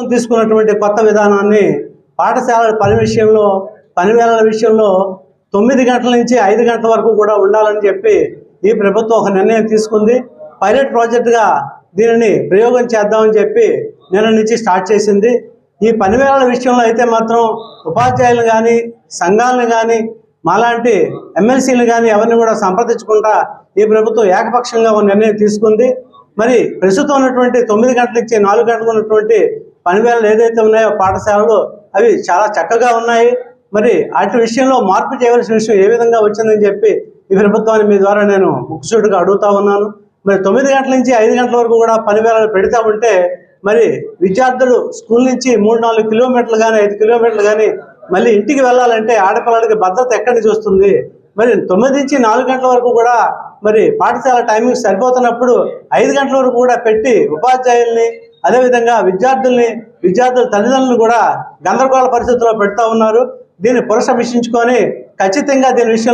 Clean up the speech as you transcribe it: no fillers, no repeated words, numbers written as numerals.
ప్రభుత్వం తీసుకున్నటువంటి కొత్త విధానాన్ని పాఠశాలల పని వేళల విషయంలో 9 గంటల నుంచి 5 గంటల వరకు కూడా ఉండాలని చెప్పి ఈ ప్రభుత్వం ఒక నిర్ణయం తీసుకుంది. పైలట్ ప్రాజెక్టుగా దీనిని ప్రయోగం చేద్దామని చెప్పి నిన్న నుంచి స్టార్ట్ చేసింది. ఈ పని వేళల విషయంలో అయితే మాత్రం ఉపాధ్యాయులు కానీ, సంఘాలను కానీ, మాలాంటి ఎమ్మెల్సీలు కానీ ఎవరిని కూడా సంప్రదించకుండా ఈ ప్రభుత్వం ఏకపక్షంగా ఒక నిర్ణయం తీసుకుంది. మరి ప్రస్తుతం ఉన్నటువంటి 9 గంటల నుంచి 4 గంటలు ఉన్నటువంటి పని వేళలు ఏదైతే ఉన్నాయో పాఠశాలలు అవి చాలా చక్కగా ఉన్నాయి. మరి అటు విషయంలో మార్పు చేయవలసిన విషయం ఏ విధంగా వచ్చిందని చెప్పి ఈ ప్రభుత్వాన్ని మీ ద్వారా నేను ముక్కుసూటిగా అడుగుతా ఉన్నాను. మరి 9 గంటల నుంచి 5 గంటల వరకు కూడా పని వేళలు పెడతా ఉంటే మరి విద్యార్థులు స్కూల్ నుంచి 3-4 కిలోమీటర్లు కానీ 5 కిలోమీటర్లు కానీ మళ్ళీ ఇంటికి వెళ్ళాలంటే ఆడపిల్లలకి భద్రత ఎక్కడి నుంచి వస్తుంది? మరి 9 నుంచి 4 గంటల వరకు కూడా మరి పాఠశాల టైమింగ్ సరిపోతున్నప్పుడు 5 గంటల వరకు కూడా పెట్టి ఉపాధ్యాయుల్ని అదేవిధంగా విద్యార్థుల తల్లిదండ్రులను కూడా గందరగోళ పరిస్థితుల్లో పెడతా ఉన్నారు. దీన్ని పునఃసమీక్షించుకొని ఖచ్చితంగా దీని విషయంలో